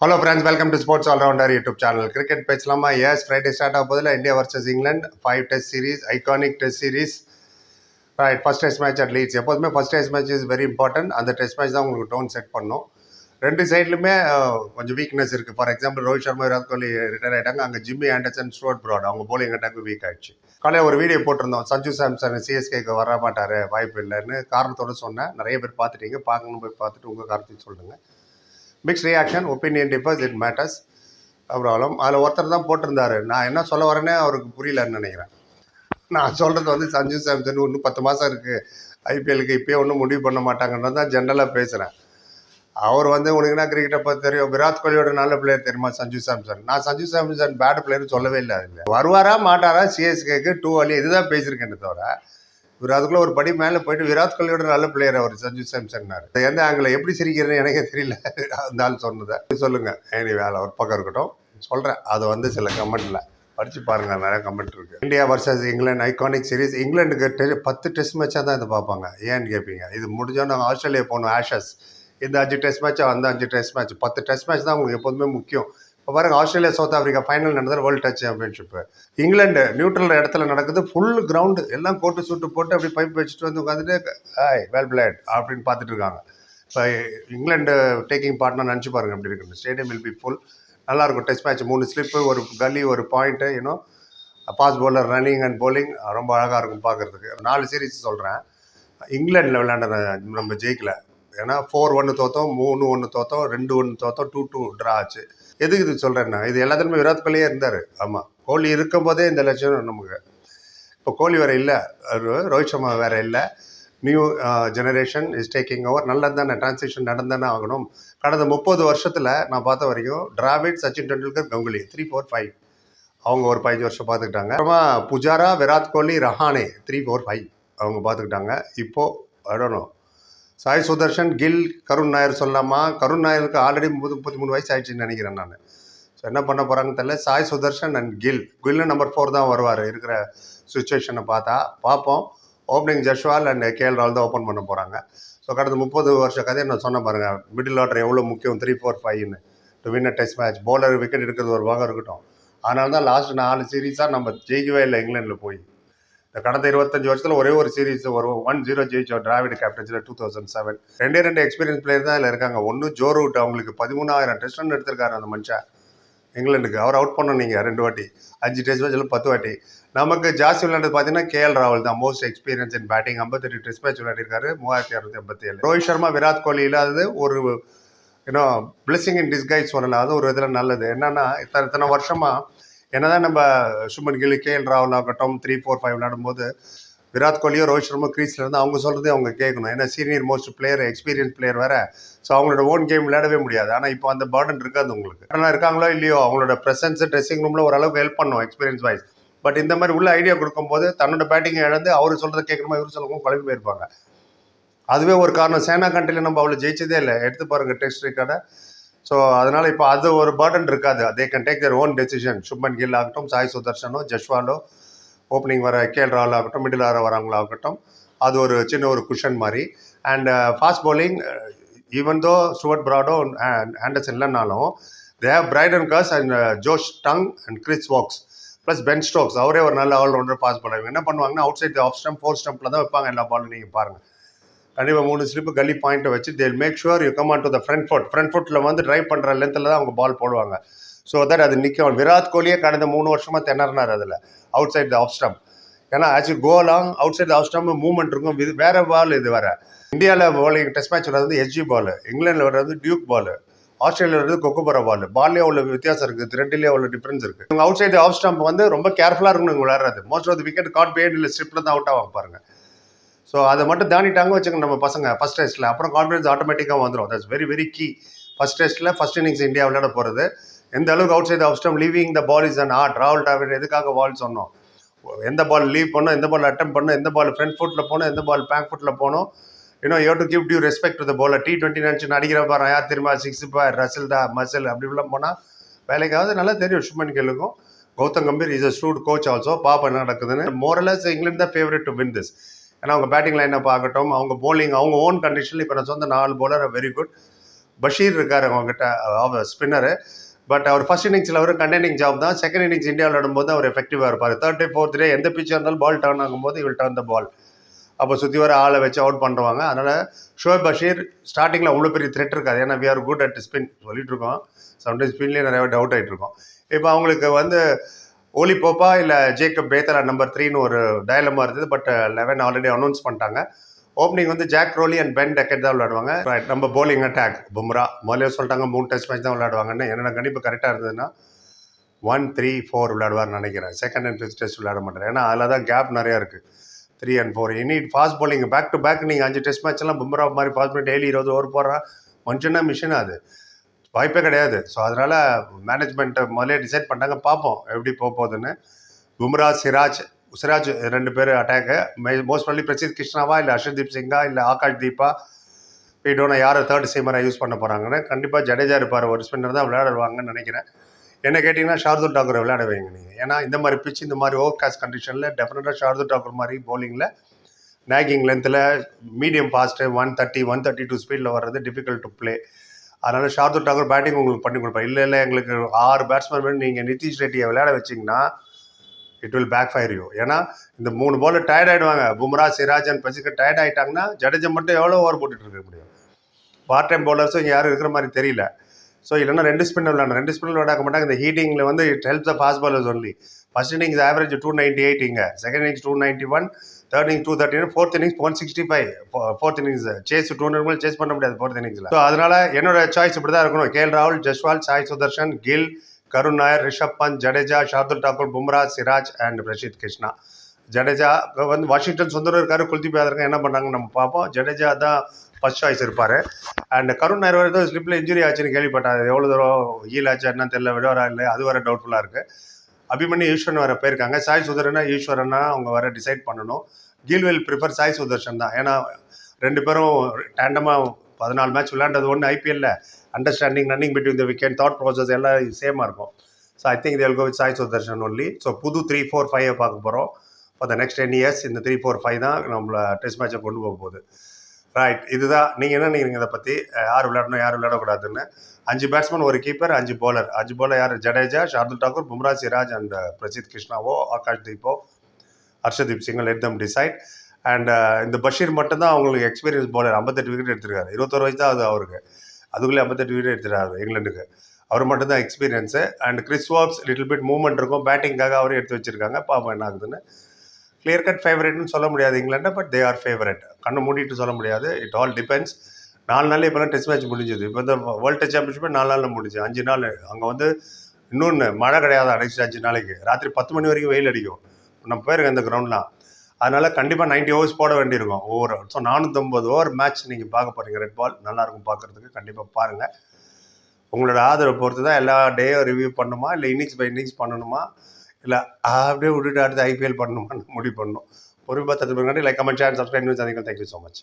Hello friends, welcome to Sports All Rounder YouTube channel. Cricket பேசலாமா? Yes, Friday start ஆக போதில் India vs England 5 test series, iconic test series. Right, first test match at Leeds. எப்போதுமே first test match is very important. அந்த test match தான் உங்களுக்கு tone set பண்ணும். ரெண்டு சைட்லுமே கொஞ்சம் வீக்னஸ் இருக்குது. For example Rohit Sharma, Virat Kohli retire ஆகிட்டாங்க. அங்கே ஜிம்மி ஆண்டர்சன், ஸ்டூவர்ட் ப்ராட் அவங்க போலிங் அட்டாக் வீக் ஆயிடுச்சு. காலையில் ஒரு வீடியோ போட்டிருந்தோம், சஞ்சு சாம்சன் சிஎஸ்கேக்கு வர மாட்டார், வாய்ப்பு இல்லைன்னு காரணத்தோடு சொன்னேன். நிறைய பேர் பார்த்துட்டீங்க, பார்க்கணும் போய் பார்த்துட்டு உங்கள் காரணத்தையும் சொல்லுங்கள். Mix reaction, opinion differs, it matters. Problem அதில் ஒருத்தர் தான் போட்டிருந்தாரு. நான் என்ன சொல்ல வரேன்னே அவருக்கு புரியலன்னு நினைக்கிறேன். நான் சொல்கிறது வந்து சஞ்சு சாம்சன் இன்னும் 10 மாதம் இருக்குது ஐபிஎலுக்கு, இப்போயே ஒன்றும் முடிவு பண்ண மாட்டாங்கன்றது தான் ஜென்ரலாக பேசுகிறேன். அவர் வந்து உனக்குன்னா கிரிக்கெட்டை பற்றி தெரியும், விராட் கோலியோட நல்ல பிளேயர் தெரியுமா சஞ்சு சாம்சன்? நான் சஞ்சு சாம்சன் பேட் பிளேயர் சொல்லவே இல்லை. அதில் வருவாரா மாட்டாரா சிஎஸ்கேக்கு 2 அலி இதுதான் பேசியிருக்கேன்னு தவிர அதுக்குள்ள ஒரு படி மேலே போயிட்டு விராட் கோலியோட நல்ல பிளேயர் அவர் சஞ்சு சாம்சன்னாரு. எந்த ஆங்கில எப்படி சிரிக்கிறேன்னு எனக்கே தெரியல. அந்த ஆள் சொன்னதை சொல்லுங்க. வேலை ஒரு பக்கம் இருக்கட்டும், சொல்கிறேன். அது வந்து சில கமெண்ட்ல படிச்சு பாருங்க, நிறைய கமெண்ட் இருக்கு. India versus England iconic series. இங்கிலாந்துக்கு 10 டெஸ்ட் மேட்சாக தான் இதை பார்ப்பாங்க. ஏன்னு கேட்பீங்க. இது முடிஞ்சோம் நாங்கள் ஆஸ்திரேலியா போகணும், ஆஷஸ். இந்த 5 டெஸ்ட் மேட்ச், அந்த 5 டெஸ்ட் மேட்ச், 10 டெஸ்ட் மேட்ச் தான் உங்களுக்கு எப்போதுமே முக்கியம். இப்போ பாருங்க, ஆஸ்திரேலியா சவுத் ஆஃப்ரிக்கா ஃபைனல் நடந்தது, world touch championship. England neutral இடத்துல நடக்குது, ஃபுல் கிரவுண்டு, எல்லாம் கோட்டு சூட்டு போட்டு அப்படி பைப் வச்சுட்டு வந்து உட்காந்துட்டு வெல் பிளேட் அப்படின்னு பார்த்துட்டு இருக்காங்க. இப்போ இங்கிலாந்து டேக்கிங் பார்ட்னர் நினச்சி பாருங்க எப்படி இருக்குது. Stadium will be full. நல்லாயிருக்கும். டெஸ்ட் மேட்ச் 3 ஸ்லிப்பு, ஒரு கல்லி, ஒரு point, you know fast bowler, running and bowling ரொம்ப அழகாக இருக்கும் பார்க்குறதுக்கு. 4 சீரீஸ் சொல்கிறேன். இங்கிலாண்டில் விளையாண்ட நம்ம ஜெயிக்கல. ஏன்னா 4-1 தோத்தோம், 3-1 தோத்தோம், 2-1 தோத்தோம், 2-2 ட்ரா ஆச்சு. எதுக்கு இது சொல்கிறேன்னா, இது எல்லாத்துலேயுமே விராட் கோலியே இருந்தார். ஆமாம், கோலி இருக்கும் போதே இந்த லட்சம் நமக்கு. இப்போ கோலி வேறு இல்லை, ரோஹித் சர்மா வேறு இல்லை, new generation is taking over. நல்லது தானே, டிரான்சிஷன் நடந்தானே ஆகணும். கடந்த 30 வருஷத்தில் நான் பார்த்த வரைக்கும் டிராவிட், சச்சின் டெண்டுல்கர், கங்குலி 3, 4, 5 அவங்க ஒரு 15 வருஷம் பார்த்துக்கிட்டாங்க. அப்புறமா புஜாரா, விராட் கோலி, ரஹானே 3, 4, 5 அவங்க பார்த்துக்கிட்டாங்க. இப்போது ஐடோனோ சாய் சுதர்ஷன், கில், கருண் நாயர் சொல்லலாமா? கருண் நாயருக்கு ஆல்ரெடி 33 வயசு ஆயிடுச்சுன்னு நினைக்கிறேன் நான். ஸோ என்ன பண்ண போகிறாங்கன்னு தெரியல. சாய் சுதர்ஷன் அண்ட் கில் நம்பர் 4 தான் வருவார் இருக்கிற சுச்சுவேஷனை பார்ப்போம். ஓப்பனிங் ஜஷ்வால் அண்ட் கேஎல் ராகுல் தான் ஓப்பன் பண்ண போகிறாங்க. ஸோ கடந்த 30 வருஷ கதையை நான் சொன்ன பாருங்கள். மிடில் ஆர்டர் எவ்வளோ முக்கியம், 3, 4, 5ன்னு to win a test match. Bowler wicket எடுக்கிறது ஒரு பாகம் இருக்கட்டும். அதனால தான் லாஸ்ட் 4 சீரீஸாக நம்ம ஜெயிக்கவே இல்லை இங்கிலாண்டில் போய். இந்த கடந்த 25 வருஷத்தில் ஒரே ஒரு சீரீஸ் ஒரு 1-0 ஜெயிச்சோம் டிராவிட் கேப்டன்சியில் 2007. 2 எக்ஸ்பீரியன்ஸ் பிளேயர் தான் இதில் இருக்காங்க. ஒன்று ஜோ ரூட், அவங்களுக்கு 13,000 டெஸ்ட் ரன் எடுத்திருக்காரு அந்த மனுஷன் இங்கிலாந்துக்கு. அவர் அவுட் பண்ணோம் நீங்கள் 2 வாட்டி, 5 டெஸ்ட் மேட்ச்சில் 10 வாட்டி. நமக்கு ஜாஸ்தி விளையாண்டது பார்த்தீங்கன்னா கேஎல் ராகுல் தான், most experience in batting. 58 test match விளையாடிருக்காரு, 3687. ரோஹித் சர்மா, விராட் கோலி இல்லாதது ஒரு பிளெஸிங் இன் டிஸ்கைஸ் சொல்லலாம். அது ஒரு இதில் நல்லது. என்னன்னா இத்தனை வருஷமாக என்னதான் நம்ம சுமன் கில், கேஎல் ராகுல் ஆகட்டும் 3, 4, 5 விளையாடும்போது விராட் கோலியோ ரோஹித் சர்மா கிரீஸில் இருந்து அவங்க சொல்கிறதே அவங்க கேட்கணும். ஏன்னா senior most player, experience player வேறு. ஸோ அவங்களோட ஓன் கேம் விளையாடவே முடியாது. ஆனால் இப்போ அந்த பர்டன் இருக்காது உங்களுக்கு. ஆனால் இருக்காங்களோ இல்லையோ, அவங்களோட ப்ரெசன்ஸ் ட்ரெஸ்ஸிங் ரூமில் ஓரளவுக்கு ஹெல்ப் பண்ணும் எக்ஸ்பீரியன்ஸ் வைஸ். பட் இந்த மாதிரி உள்ள ஐடியா கொடுக்கும்போது தன்னோட பேட்டிங்கை இழந்து அவர் சொல்கிறத கேட்கணுமா இவர் சொல்லவும் குழம்பு போயிருப்பாங்க. அதுவே ஒரு காரணம். சேனா கண்ட்ரியில் நம்ம அவ்வளோ ஜெயிச்சதே இல்லை, எடுத்து பாருங்கள் டெஸ்ட் ரெக்கார்டை. ஸோ அதனால் இப்போ அது ஒரு பர்டன் இருக்காது. They can take their own decision. Shubman Gill ஆகட்டும், சாய் சுதர்ஷனோ, ஜஷ்வாலோ, ஓப்பனிங் வர கேஎல் ராகுல் ஆகட்டும், மிடில் ஆர்டர் வரவங்களாகட்டும், அது ஒரு சின்ன ஒரு குஷன் மாதிரி. And fast bowling, even though Stuart ப்ராடோ ஆண்டர்சன் இல்லைனாலும் they have Brydon Carse and Josh Tongue and Chris Woakes plus Ben Stokes. அவரே ஒரு நல்ல ஆல்ரவுண்டர் ஃபாஸ்ட் பவுலர். என்ன பண்ணுவாங்கன்னா அவுட் சைட் ஆஃப் ஸ்டம்ப், 4 ஸ்டம்பில் தான் வைப்பாங்க எல்லா பாலும். நீங்கள் பாருங்கள், கண்டிப்பாக 3 ஸ்லிப்பு கல்லி பாயிண்ட்டை வச்சு they'll make sure you come on to the front ஃபுட்டில் வந்து ட்ரைவ் பண்ணுற லென்த்தில் தான் அவங்க பால் போடுவாங்க. ஸோ தட் அது நிற்கும். விராட் கோலியே கடந்த 3 வருஷமாக திணறினார் அதில், outside the off stump. ஏன்னா ஆக்சுவலி கோலாங் outside off stump movement இருக்கும். இது வேறு பால். இது வேறு. இந்தியாவில் பவுலிங் டெஸ்ட் மேட்ச் வர்றது எஸ்ஜி பால், இங்கிலாண்டில் வர்றது டியூக் பால், ஆஸ்திரேலியாவில் வர்றது கொக்கோபரா பால். பால்லேயே அவ்வளோ வித்தியாசம் இருக்குது, த்ரெட்லேயே அவ்வளோ டிஃப்ரென்ஸ் இருக்குது. இவங்க அவுட் சைட் ஆஃப் ஸ்டம்ப் வந்து ரொம்ப கேர்ஃபுல்லாக இருக்கணும் இவங்க விளையாடுறது. Most of the wicket got bad இல்லை, ஸ்ட்ரிப்பில் தான் அவுட் ஆவாங்க பாருங்கள். ஸோ அதை மட்டும் தாண்டிட்டாங்க வச்சுக்கோங்க நம்ம பசங்க ஃபஸ்ட் டெஸ்ட்டில். அப்புறம் கான்ஃபிடன்ஸ் ஆட்டோமேட்டிக்காக வந்துடும். That's very very key. First டெஸ்ட்டில் ஃபஸ்ட் இன்னிங்ஸ் இந்தியா விளையாட போகிறது. எந்த அளவுக்கு outside off stump leaving the ball is an art. ராகுல் டிராவிட் எதுக்காக பால் சொன்னோம், எந்த பால் லீவ் பண்ணோம், எந்த பால் அட்டம் பண்ணோம், எந்த பால் ஃப்ரண்ட் ஃபுட்டில் போகணும், எந்த பால் பேக் ஃபுட்டில் போகணும். You have to give due respect to the bowler. T20 நினச்சி அடிக்கிற பாரு, யார் தெரியுமா 6 பார் ரசில் தான் மசில் அப்படிலாம் போனால் வேலைக்காவது நல்லா தெரியும். சுப்மன் கில்லுக்கும் Gautam Gambhir is astute coach also. பாப்பா என்ன நடக்குதுன்னு. மோரலஸ் இங்கிலாந்து தான் ஃபேவரட் டு வின் திஸ். ஏன்னா அவங்க பேட்டிங் லைனப் ஆகட்டும், அவங்க போலிங், அவங்க ஓன் கண்டிஷனில் இப்போ நான் சொந்த 4 பவுலர் வெரி குட். பஷீர் இருக்கார் அவங்ககிட்ட ஸ்பின்னரு. பட் அவர் ஃபர்ஸ்ட் இன்னிங்ஸில் அவர் கண்டெய்னிங் ஜாப் தான். செகண்ட் இன்னிங்ஸ் இந்தியா விளையாடும்போது அவர் எஃபெக்டிவாக இருப்பார். தேர்ட் டே ஃபோர்த் டே எந்த பிச்சாக இருந்தாலும் பால் டர்ன் ஆகும்போது இவள் டர்ன் த பால். அப்போ சுற்றி வர ஆளை வச்சு அவுட் பண்ணுவாங்க. அதனால் ஷோயப் பஷீர் ஸ்டார்டிங்கில் அவ்வளோ பெரிய த்ரெட் இருக்காது. ஏன்னா we are good at spin சொல்லிட்டு இருக்கோம். சம்டைம்ஸ் ஸ்பின்லேயே நிறைய டவுட் ஆகிட்டு இருக்கோம். இப்போ அவங்களுக்கு வந்து ஓலி போப்பா இல்லை ஜேக்கப் பேத்தலா நம்பர் 3ன்னு ஒரு டயலமா இருந்தது. பட் 11 ஆல்ரெடி அனௌன்ஸ் பண்ணிட்டாங்க. ஓப்பனிங் வந்து ஜாக் ரோலி அண்ட் பென் டெக்கெட் தான் விளையாடுவாங்க. ரைட், நம்ம போலிங் அட்டாக் பும்ரா முதலே சொல்லிட்டாங்க 3 டெஸ்ட் மேட்ச் தான் விளையாடுவாங்கன்னு. என்னோட கணிப்பு கரெக்டாக இருந்ததுன்னா 1, 3, 4 விளையாடுவார்னு நினைக்கிறேன். செகண்ட் அண்ட் ஃபிஃப்த் டெஸ்ட் விளையாட மாட்டேன். ஏன்னா அதில் தான் கேப் நிறையா இருக்குது. 3 and 4 இனி fast bowling back to back. நீங்கள் 5 டெஸ்ட் மேட்ச் எல்லாம் பும்ரா மாதிரி ஃபாஸ்ட் பண்ணி டெய்லி 20 ஓவர் போடுறா மனுஷனா மிஷின் அது வாய்ப்பே கிடையாது. ஸோ அதனால் மேனேஜ்மெண்ட்டை முதலே டிசைட் பண்ணிட்டாங்க. பார்ப்போம் எப்படி போகுதுன்னு. பும்ரா சிராஜ் 2 பேர் அட்டாக்கு. மோஸ்ட் ப்ராபப்லி பிரசித் கிருஷ்ணாவா இல்லை ஹர்ஷதீப் சிங்கா இல்லை ஆகாஷ் தீபா வீடோனா யாரை தேர்ட் சீமராக யூஸ் பண்ண போகிறாங்கன்னு. கண்டிப்பாக ஜடேஜா இருப்பார். ஒரு ஸ்பின்னர் தான் விளையாடுவாங்கன்னு நினைக்கிறேன். என்ன கேட்டிங்கன்னா ஷார்துல் டாக்கூரை விளையாட வைங்க நீங்கள். ஏன்னா இந்த மாதிரி பிச் இந்த மாதிரி ஓவர் காஸ்ட் கண்டிஷனில் டெஃபினட்டாக ஷார்துல் டாக்கூர் மாதிரி பவுலிங்கில் நேக்கிங் லென்த்தில் மீடியம் ஃபாஸ்ட்டு 130, 132 ஸ்பீடில் வர்றது டிஃபிகல்ட் டு ப்ளே. அதனால் ஷார்துல் டாக்கூர் பேட்டிங் உங்களுக்கு பண்ணி கொடுப்பேன். இல்லை எங்களுக்கு 6 பேட்ஸ்மேன் நீங்கள் நிதிஷ் ரெட்டியை விளையாட வச்சிங்கன்னா it will backfire you. ஏன்னா இந்த 3 பால் டயர்ட் ஆகிடுவாங்க. பும்ரா சிராஜ் அண்ட் பசிக்கு டயர்ட் ஆகிட்டாங்கன்னா ஜடேஜா மட்டும் எவ்வளோ ஓவர் போட்டுட்டு இருக்க முடியும். பார்ட் டைம் பவுலர்ஸும் இங்கே யாரும் இருக்கிற மாதிரி தெரியல. ஸோ இல்லைன்னா 2 ஸ்பின்னர் விளையாடணும். 2 ஸ்பின்னர் விளையாட மாட்டாங்க. இந்த ஹீட்டிங்கில் வந்து it help the fast bowlers only. First innings average 298 இங்கே, second innings 291, third innings 239, fourth innings 165. Fourth innings chase 200 chase பண்ண முடியாது ஃபோர்த் இன்னிங்ஸில். ஸோ அதனால என்னோட சாய்ஸ் இப்படி தான் இருக்கணும். கேஎல் ராகுல், ஜஸ்வால், சாய் சுதர்ஷன், கில், கருண் நாயர், ரிஷப் பந்த், ஜடேஜா, ஷார்துல் டாக்கூர், பும்ரா, சிராஜ் அண்ட் பிரசித் கிருஷ்ணா. ஜடேஜா வந்து வாஷிங்டன் சுந்தரம் இருக்காரு, குல்தீப் யாதவ் என்ன பண்ணுறாங்கன்னு நம்ம பார்ப்போம். ஜடேஜா தான் ஃபர்ஸ்ட் சாய்ஸ் இருப்பார். அண்ட் கருண் நாயர் ஏதோ ஸ்லிப்பில் இன்ஜுரி ஆச்சுன்னு கேள்விப்பட்டார். எவ்வளோ தூரம் ஹீல் ஆச்சு என்ன தெரியல, விடவரா இல்லை, அது வர டவுட்ஃபுல்லாக இருக்குது. அபிமன்யு ஈஸ்வரன் வர போயிருக்காங்க. சாய் சுதர்ஷனா ஈஸ்வரனா அவங்க வர டிசைட் பண்ணணும். கில் வில் ப்ரிஃபர் சாய் சுதர்ஷன் தான். ஏன்னா 2 பேரும் டேண்டமாக 14 மேட்ச் விளையாண்டது ஒன்று ஐபிஎல்ல. Understanding, running between the wicket, thought process எல்லாம் சேமாக இருக்கும். So I think they'll go with Sai Sudharsan only. So புது 3, 4, 5 பார்க்க போகிறோம் ஃபார் த நெக்ஸ்ட் 10 years. இந்த 3, 4, 5 தான் நம்மளை டெஸ்ட் மேட்சை கொண்டு போக போகுது. ரைட், இதுதான். நீங்கள் என்ன நினைக்கிறீங்க இதை பற்றி? யார் விளையாடணும் யார் விளையாடக்கூடாதுன்னு? 5 பேட்ஸ்மேன், ஒரு கீப்பர், 5 bowler. 5 bowler யார்? ஜடேஜா, ஷார்துல் டாக்கூர், பும்ரா, சிராஜ் அண்ட் பிரசித் கிருஷ்ணாவோ, ஆகாஷ் தீப்போ, ஹர்ஷதீப் சிங்கோ, லெட் தம் டிசைட். அண்ட் இந்த பஷீர் மட்டும்தான் அவங்களுக்கு எக்ஸ்பீரியன்ஸ் bowler. 58 விக்கெட் எடுத்திருக்காரு. 21 வயசு தான் அது அவருக்கு. அதுக்குள்ளே 58 விக்கெட் எடுத்துருக்காரு இங்கிலாந்துக்கு. அவர் மட்டும்தான் experience. And Chris walks little bit movement இருக்கும். பேட்டிங்காக அவரே எடுத்து வச்சிருக்காங்க. பாப்போம் என்ன ஆகுதுன்னு. கிளியர் கட் ஃபேவரட்னு சொல்ல முடியாது இங்கிலாண்டை, பட் தே ஆர் ஃபேவரட். கண்ணை மூடிட்டு சொல்ல முடியாது. It all depends. 4 நாள் இப்போலாம் டெஸ்ட் மேட்ச் முடிஞ்சது. இப்போ இந்த வேர்ல்டு டெஸ்ட் சாம்பியன்ஷிப்பே 4 நாளில் முடிஞ்சு. 5 நாள் அங்கே வந்து இன்னொன்று மழை கிடையாது. நெக்ஸ்ட் 5 நாளைக்கு ராத்திரி 10 மணி வரைக்கும் வெயில் அடிக்கும். நம்ம போயிருக்கோம் இந்த கிரவுண்ட்லாம். அதனால் கண்டிப்பாக 90 ஓவர்ஸ் போட வேண்டியிருக்கும் ஒவ்வொரு. ஸோ 450 ஓவர் மேட்ச் நீங்கள் பார்க்க போகிறீங்க. ரெட் பால் நல்லாயிருக்கும் பார்க்குறதுக்கு. கண்டிப்பாக பாருங்கள். உங்களோட ஆதரவை பொறுத்து தான் எல்லா டேயும் ரிவ்யூ பண்ணணுமா, இல்லை இன்னிங்ஸ் பை இன்னிங்ஸ் பண்ணணுமா, இல்லை அப்படியே விட்டுட்டு அடுத்து ஐபிஎல் பண்ணணுமான்னு முடிவு பண்ணணும். ஒரு 10 like, comment, share, subscribe. Thank you so much.